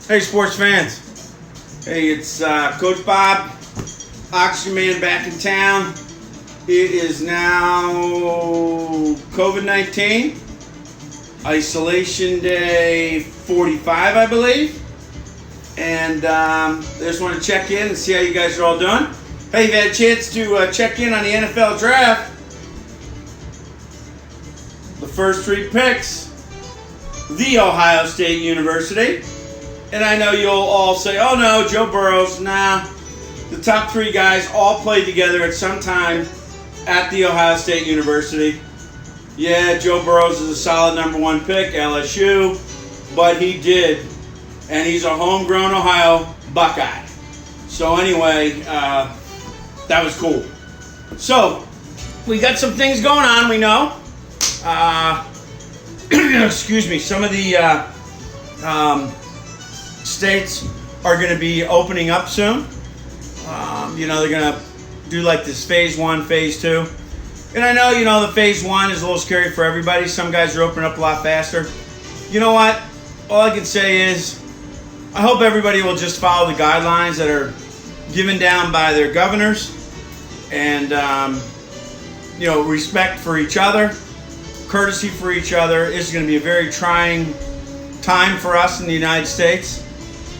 Hey, sports fans. Hey, it's Coach Bob, Oxygen Man back in town. It is now COVID-19, isolation day 45, I believe. And I just want to check in and see how you guys are all doing. Hey, you've had a chance to check in on the NFL draft. The first 3 picks, The Ohio State University. And I know you'll all say, oh no, Joe Burrows. Nah, the top 3 guys all played together at some time at The Ohio State University. Yeah, Joe Burrows is a solid number 1 pick, LSU, but he did. And he's a homegrown Ohio Buckeye. So anyway, that was cool. So, we got some things going on, we know. Excuse me, some of the states are going to be opening up soon. They're going to do like this phase 1, phase 2. And I know, the phase 1 is a little scary for everybody. Some guys are opening up a lot faster. You know what? All I can say is I hope everybody will just follow the guidelines that are given down by their governors and, respect for each other, courtesy for each other. It's going to be a very trying time for us in the United States.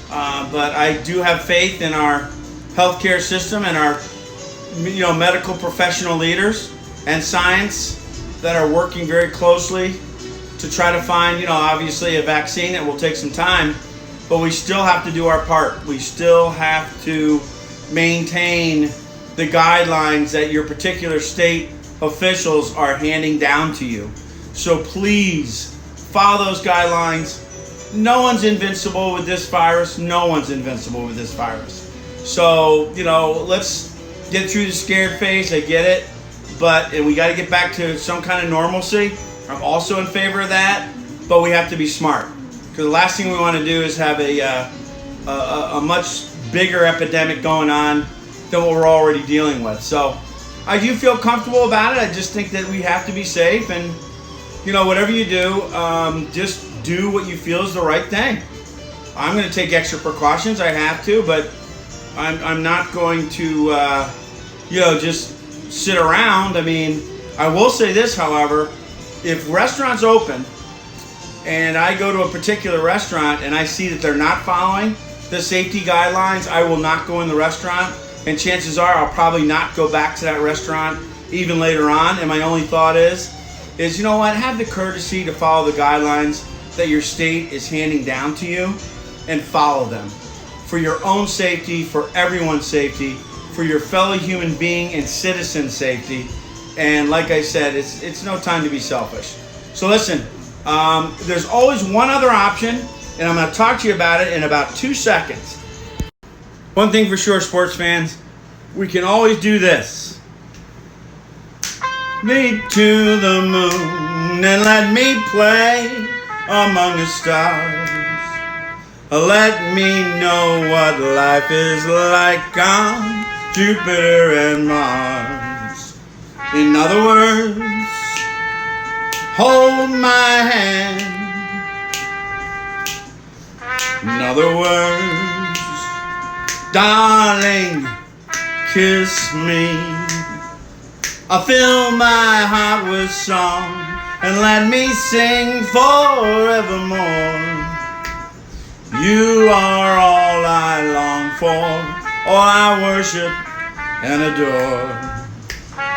But I do have faith in our healthcare system and our, medical professional leaders and science that are working very closely to try to find, obviously a vaccine. It will take some time, but we still have to do our part. We still have to maintain the guidelines that your particular state officials are handing down to you. So please follow those guidelines. No one's invincible with this virus. No one's invincible with this virus. So, let's get through the scared phase. I get it. But we got to get back to some kind of normalcy. I'm also in favor of that. But we have to be smart. Because the last thing we want to do is have a much bigger epidemic going on than what we're already dealing with. So I do feel comfortable about it. I just think that we have to be safe. And, whatever you do, just do what you feel is the right thing. I'm going to take extra precautions. I have to, but I'm not going to, just sit around. I mean, I will say this, however, if restaurants open and I go to a particular restaurant and I see that they're not following the safety guidelines, I will not go in the restaurant. And chances are I'll probably not go back to that restaurant even later on. And my only thought is have the courtesy to follow the guidelines that your state is handing down to you and follow them for your own safety, for everyone's safety, for your fellow human being and citizen safety. And like I said, it's no time to be selfish. So listen, there's always one other option, and I'm going to talk to you about it in about 2 seconds. One thing for sure, sports fans, we can always do this. Me to the moon and let me play among the stars. Let me know what life is like on Jupiter and Mars. In other words, hold my hand. In other words, darling, kiss me. I'll fill my heart with song and let me sing forevermore. You are all I long for, all I worship and adore.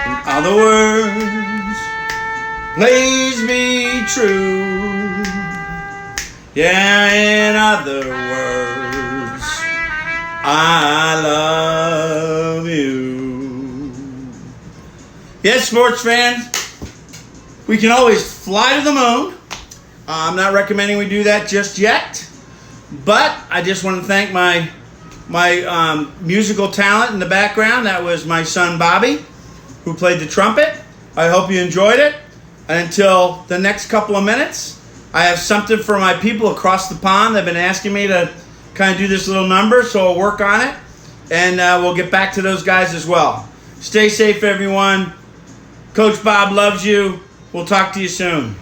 In other words, please be true. Yeah, in other words, I love you. Yes, sports fans, we can always fly to the moon. I'm not recommending we do that just yet, but I just want to thank my musical talent in the background. That was my son Bobby, who played the trumpet. I hope you enjoyed it. And until the next couple of minutes, I have something for my people across the pond. They've been asking me to kind of do this little number, so I'll work on it. And we'll get back to those guys as well. Stay safe, everyone. Coach Bob loves you. We'll talk to you soon.